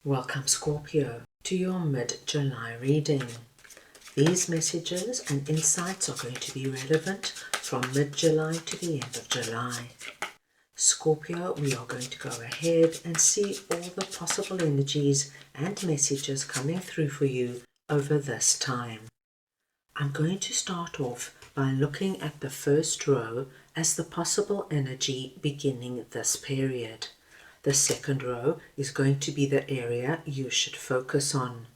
Welcome, Scorpio, to your mid-July reading. These messages and insights are going to be relevant from mid-July to the end of July. Scorpio, we are going to go ahead and see all the possible energies and messages coming through for you over this time. I'm going to start off by looking at the first row as the possible energy beginning this period. The second row is going to be the area you should focus on.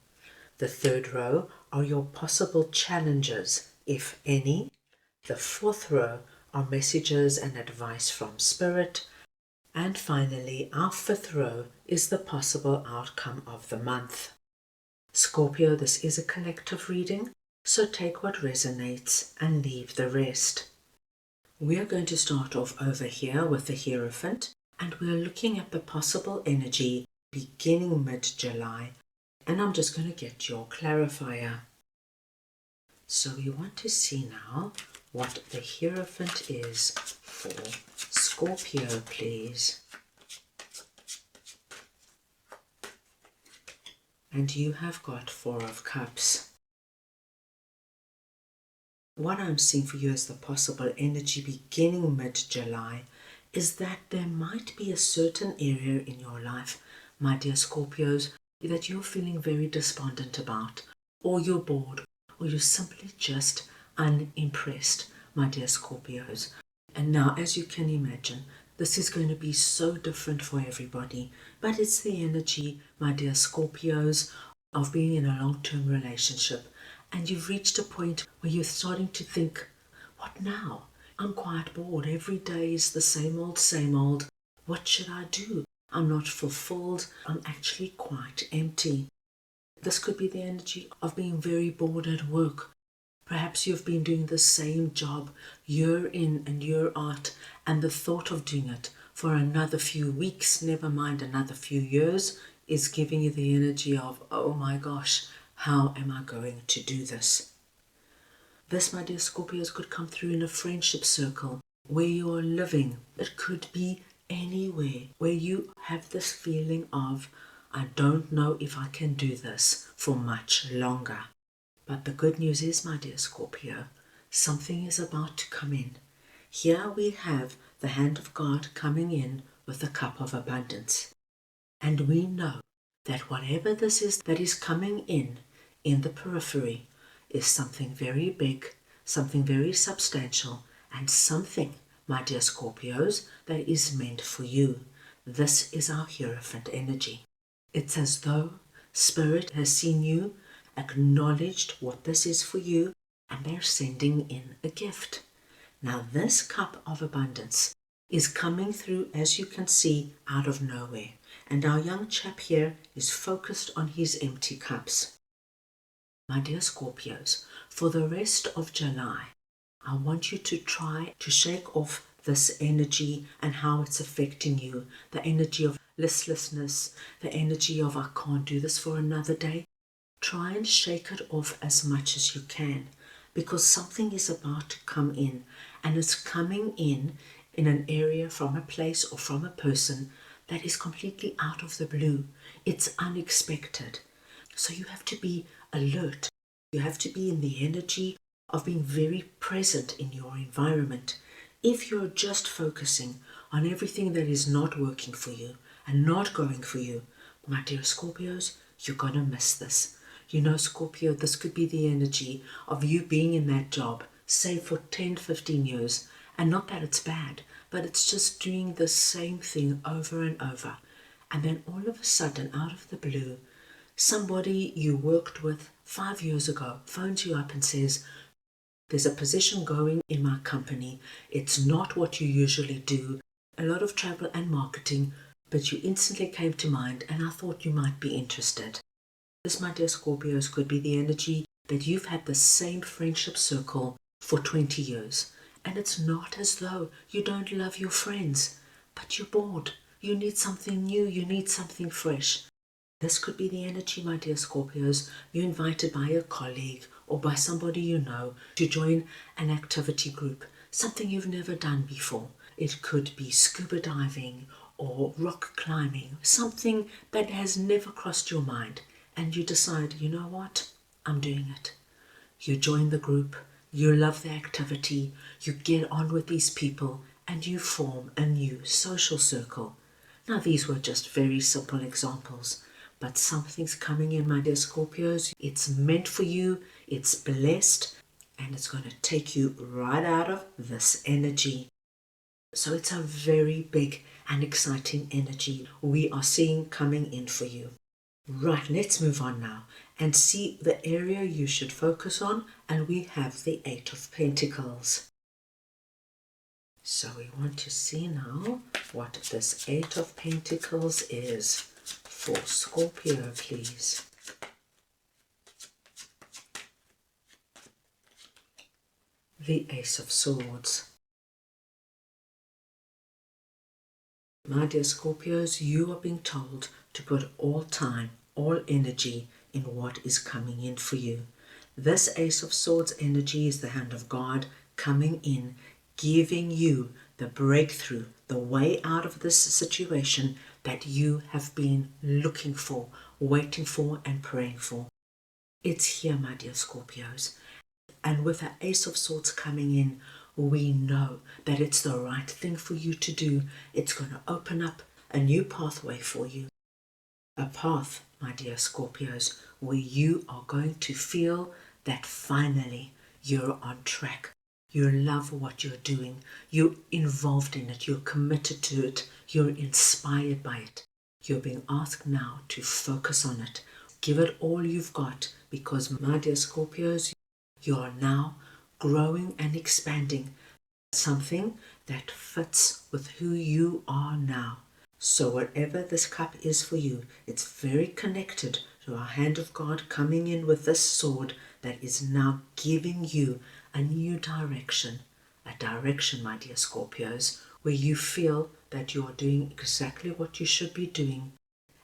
The third row are your possible challenges, if any. The fourth row are messages and advice from Spirit. And finally, our fifth row is the possible outcome of the month. Scorpio, this is a collective reading, so take what resonates and leave the rest. We are going to start off over here with the Hierophant, and we're looking at the possible energy beginning mid-July, and I'm just going to get your clarifier. So we want to see now what the Hierophant is for Scorpio, please. And you have got Four of Cups. What I'm seeing for you as the possible energy beginning mid-July is that there might be a certain area in your life, my dear Scorpios, that you're feeling very despondent about, or you're bored, or you're simply just unimpressed, my dear Scorpios. And now, as you can imagine, this is going to be so different for everybody, but it's the energy, my dear Scorpios, of being in a long-term relationship, and you've reached a point where you're starting to think, what now? I'm quite bored. Every day is the same old, same old. What should I do? I'm not fulfilled. I'm actually quite empty. This could be the energy of being very bored at work. Perhaps you've been doing the same job year in and year out, and the thought of doing it for another few weeks, never mind another few years, is giving you the energy of, oh my gosh, how am I going to do this? This, my dear Scorpios, could come through in a friendship circle where you are living. It could be anywhere where you have this feeling of, I don't know if I can do this for much longer. But the good news is, my dear Scorpio, something is about to come in. Here we have the hand of God coming in with the cup of abundance. And we know that whatever this is that is coming in the periphery, is something very big, something very substantial, and something, my dear Scorpios, that is meant for you. This is our Hierophant energy. It's as though Spirit has seen you, acknowledged what this is for you, and they're sending in a gift. Now this cup of abundance is coming through, as you can see, out of nowhere. And our young chap here is focused on his empty cups. My dear Scorpios, for the rest of July, I want you to try to shake off this energy and how it's affecting you. The energy of listlessness, the energy of I can't do this for another day. Try and shake it off as much as you can, because something is about to come in, and it's coming in an area from a place or from a person that is completely out of the blue. It's unexpected. So you have to be alert. You have to be in the energy of being very present in your environment. If you're just focusing on everything that is not working for you and not going for you, my dear Scorpios, you're going to miss this. You know, Scorpio, this could be the energy of you being in that job, say for 10, 15 years, and not that it's bad, but it's just doing the same thing over and over. And then all of a sudden, out of the blue, somebody you worked with 5 years ago phones you up and says, there's a position going in my company. It's not what you usually do. A lot of travel and marketing, but you instantly came to mind and I thought you might be interested. This, my dear Scorpios, could be the energy that you've had the same friendship circle for 20 years. And it's not as though you don't love your friends, but you're bored. You need something new. You need something fresh. This could be the energy, my dear Scorpios. You're invited by a colleague or by somebody you know to join an activity group, something you've never done before. It could be scuba diving or rock climbing, something that has never crossed your mind, and you decide, you know what, I'm doing it. You join the group, you love the activity, you get on with these people, and you form a new social circle. Now, these were just very simple examples, but something's coming in, my dear Scorpios. It's meant for you, it's blessed, and it's going to take you right out of this energy. So it's a very big and exciting energy we are seeing coming in for you. Right, let's move on now and see the area you should focus on, and we have the Eight of Pentacles. So we want to see now what this Eight of Pentacles is for Scorpio, please. The Ace of Swords. My dear Scorpios, you are being told to put all time, all energy in what is coming in for you. This Ace of Swords energy is the hand of God coming in, giving you the breakthrough, the way out of this situation that you have been looking for, waiting for, and praying for. It's here, my dear Scorpios. And with the Ace of Swords coming in, we know that it's the right thing for you to do. It's going to open up a new pathway for you. A path, my dear Scorpios, where you are going to feel that finally you're on track. You love what you're doing. You're involved in it. You're committed to it. You're inspired by it. You're being asked now to focus on it. Give it all you've got, because, my dear Scorpios, you are now growing and expanding something that fits with who you are now. So whatever this cup is for you, it's very connected to our hand of God coming in with this sword that is now giving you a new direction. A direction, my dear Scorpios, where you feel that you are doing exactly what you should be doing.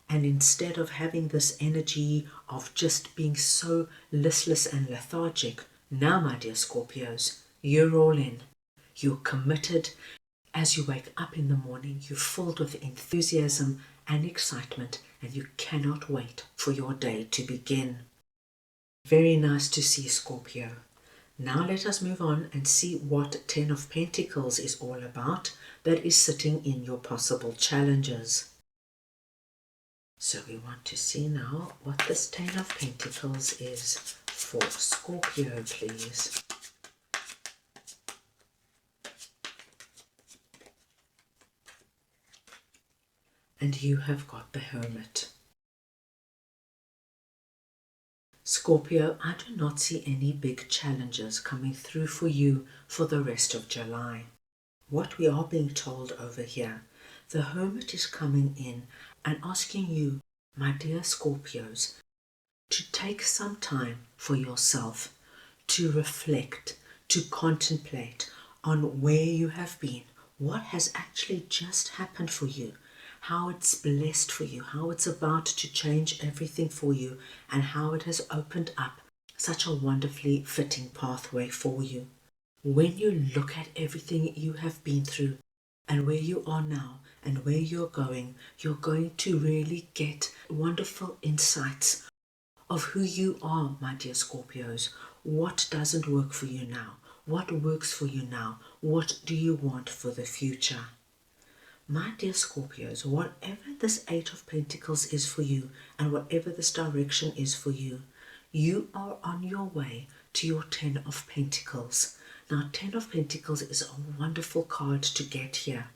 And instead of having this energy of just being so listless and lethargic, now, my dear Scorpios, you're all in. You're committed. As you wake up in the morning, you're filled with enthusiasm and excitement, and you cannot wait for your day to begin. Very nice to see, Scorpio. Now let us move on and see what Ten of Pentacles is all about that is sitting in your possible challenges. So we want to see now what this Ten of Pentacles is for Scorpio, please. And you have got the Hermit. Scorpio, I do not see any big challenges coming through for you for the rest of July. What we are being told over here, the Hermit is coming in and asking you, my dear Scorpios, to take some time for yourself, to reflect, to contemplate on where you have been, what has actually just happened for you, how it's blessed for you, how it's about to change everything for you, and how it has opened up such a wonderfully fitting pathway for you. When you look at everything you have been through and where you are now and where you're going to really get wonderful insights of who you are, my dear Scorpios. What doesn't work for you now? What works for you now? What do you want for the future? My dear Scorpios, whatever this Eight of Pentacles is for you and whatever this direction is for you, you are on your way to your Ten of Pentacles. Now, Ten of Pentacles is a wonderful card to get here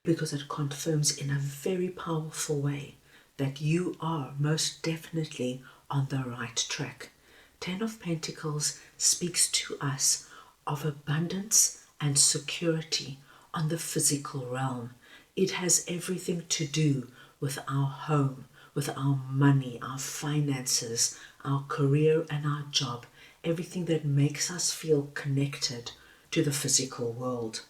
because it confirms in a very powerful way that you are most definitely on the right track. Ten of Pentacles speaks to us of abundance and security on the physical realm. It has everything to do with our home, with our money, our finances, our career and our job, everything that makes us feel connected to the physical world.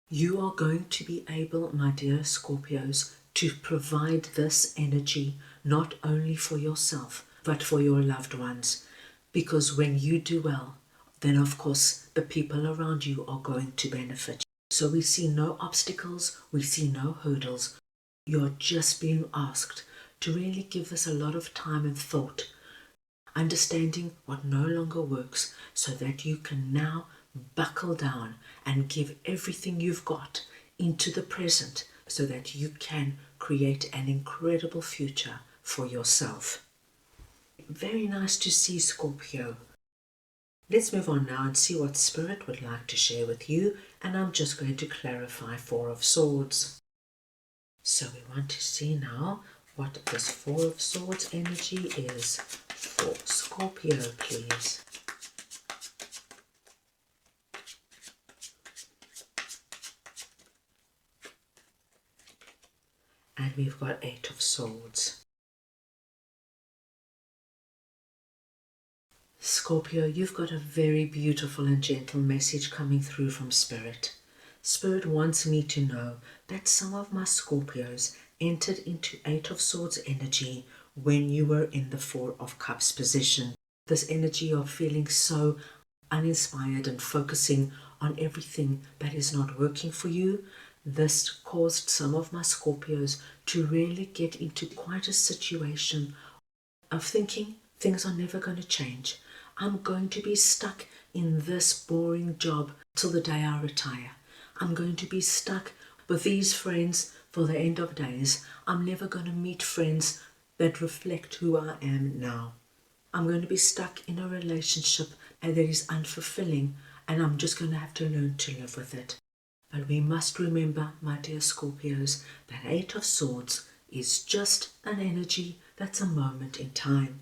You are going to be able, my dear Scorpios, to provide this energy not only for yourself, but for your loved ones. Because when you do well, then of course the people around you are going to benefit. So we see no obstacles, we see no hurdles, You're just being asked to really give this a lot of time and thought, understanding what no longer works so that you can now buckle down and give everything you've got into the present so that you can create an incredible future for yourself. Very nice to see, Scorpio. Let's move on now and see what Spirit would like to share with you, and I'm just going to clarify Four of Swords. So we want to see now what this Four of Swords energy is for Scorpio, please. And we've got Eight of Swords. Scorpio, you've got a very beautiful and gentle message coming through from Spirit. Spirit wants me to know that some of my Scorpios entered into Eight of Swords energy when you were in the Four of Cups position. This energy of feeling so uninspired and focusing on everything that is not working for you. This caused some of my Scorpios to really get into quite a situation of thinking things are never going to change. I'm going to be stuck in this boring job till the day I retire. I'm going to be stuck with these friends for the end of days. I'm never going to meet friends that reflect who I am now. I'm going to be stuck in a relationship that is unfulfilling, and I'm just going to have to learn to live with it. But we must remember, my dear Scorpios, that Eight of Swords is just an energy that's a moment in time.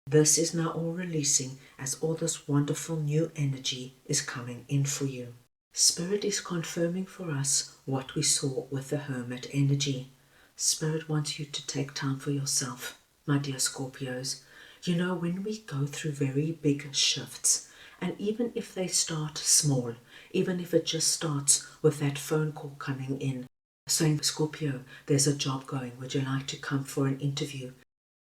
This is now all releasing as all this wonderful new energy is coming in for you. Spirit is confirming for us what we saw with the Hermit energy. Spirit wants you to take time for yourself, my dear Scorpios. You know, when we go through very big shifts, and even if they start small, even if it just starts with that phone call coming in, saying, Scorpio, there's a job going, would you like to come for an interview?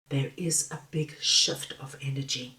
There is a big shift of energy,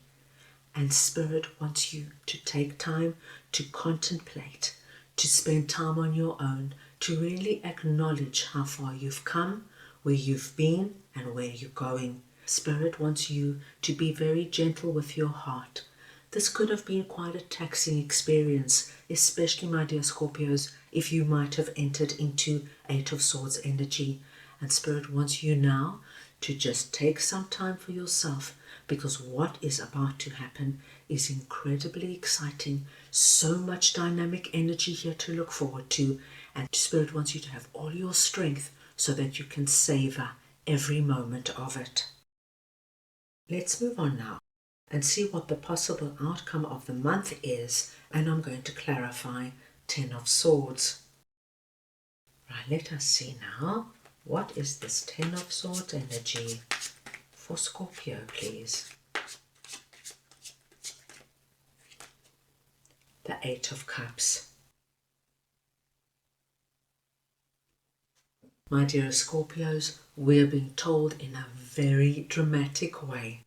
and Spirit wants you to take time to contemplate, to spend time on your own, to really acknowledge how far you've come, where you've been, and where you're going. Spirit wants you to be very gentle with your heart. This could have been quite a taxing experience, especially, my dear Scorpios, if you might have entered into Eight of Swords energy. And Spirit wants you now to just take some time for yourself, because what is about to happen is incredibly exciting. So much dynamic energy here to look forward to, and Spirit wants you to have all your strength so that you can savor every moment of it. Let's move on now and see what the possible outcome of the month is, and I'm going to clarify Ten of Swords. Right, let us see now. What is this Ten of Swords energy for Scorpio, please? The Eight of Cups. My dear Scorpios, we're being told in a very dramatic way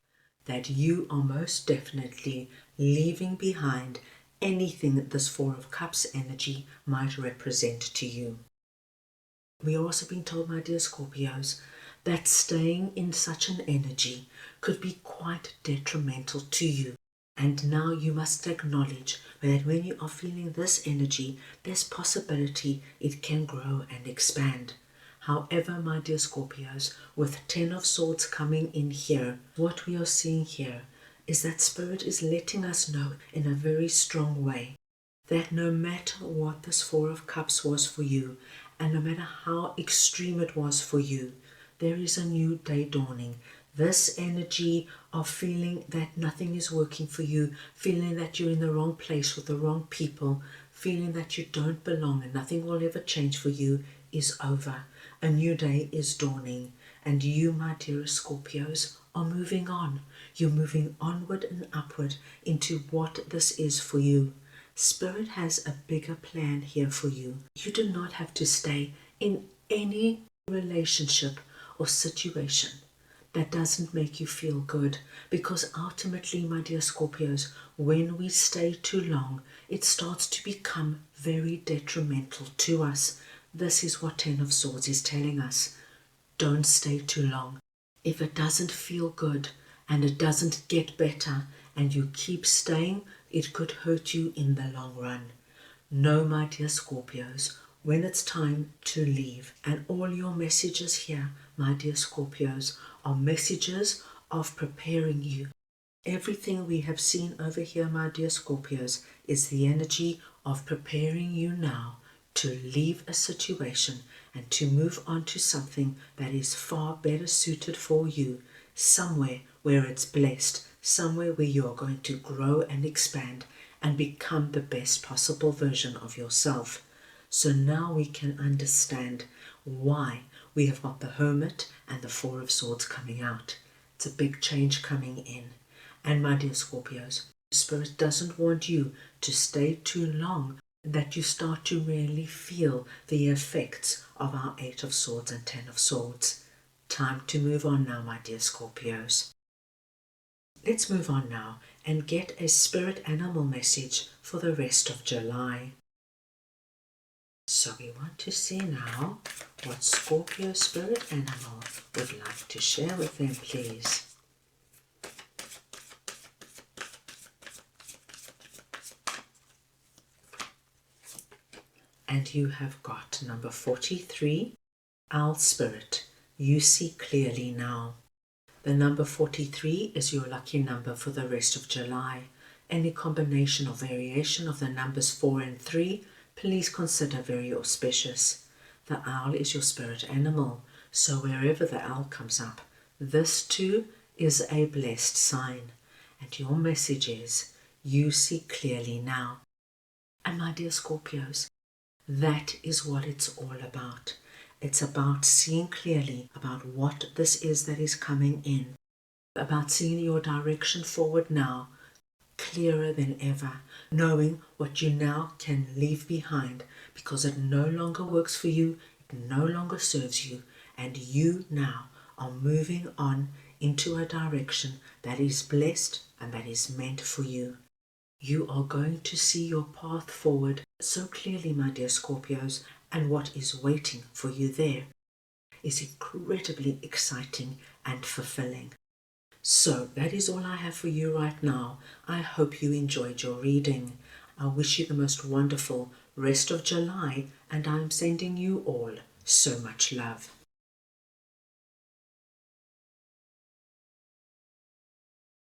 that you are most definitely leaving behind anything that this Four of Cups energy might represent to you. We are also being told, my dear Scorpios, that staying in such an energy could be quite detrimental to you. And now you must acknowledge that when you are feeling this energy, there's possibility it can grow and expand. However, my dear Scorpios, with Ten of Swords coming in here, what we are seeing here is that Spirit is letting us know in a very strong way that no matter what this Four of Cups was for you, and no matter how extreme it was for you, there is a new day dawning. This energy of feeling that nothing is working for you, feeling that you're in the wrong place with the wrong people, feeling that you don't belong and nothing will ever change for you, is over. A new day is dawning, and you, my dearest Scorpios, are moving on. You're moving onward and upward into what this is for you. Spirit has a bigger plan here for you. You do not have to stay in any relationship or situation that doesn't make you feel good, because ultimately, my dear Scorpios, when we stay too long, it starts to become very detrimental to us. This is what Ten of Swords is telling us. Don't stay too long. If it doesn't feel good and it doesn't get better and you keep staying, it could hurt you in the long run. No, my dear Scorpios, when it's time to leave, and all your messages here, my dear Scorpios, are messages of preparing you. Everything we have seen over here, my dear Scorpios, is the energy of preparing you now to leave a situation and to move on to something that is far better suited for you, somewhere where it's blessed, somewhere where you are going to grow and expand and become the best possible version of yourself. So now we can understand why we have got the Hermit and the Four of Swords coming out. It's a big change coming in. And my dear Scorpios, Spirit doesn't want you to stay too long, that you start to really feel the effects of our Eight of Swords and Ten of Swords. Time to move on now, my dear Scorpios. Let's move on now and get a spirit animal message for the rest of July. So we want to see now what Scorpio spirit animal would like to share with them, please. And you have got number 43, Owl Spirit. You see clearly now. The number 43 is your lucky number for the rest of July. Any combination or variation of the numbers 4 and 3, please consider very auspicious. The owl is your spirit animal, so wherever the owl comes up, this too is a blessed sign. And your message is, you see clearly now. And my dear Scorpios, that is what it's all about. It's about seeing clearly about what this is that is coming in, about seeing your direction forward now, clearer than ever, knowing what you now can leave behind because it no longer works for you, it no longer serves you, and you now are moving on into a direction that is blessed and that is meant for you. You are going to see your path forward so clearly, my dear Scorpios, and what is waiting for you there is incredibly exciting and fulfilling. So that is all I have for you right now. I hope you enjoyed your reading. I wish you the most wonderful rest of July, and I'm sending you all so much love.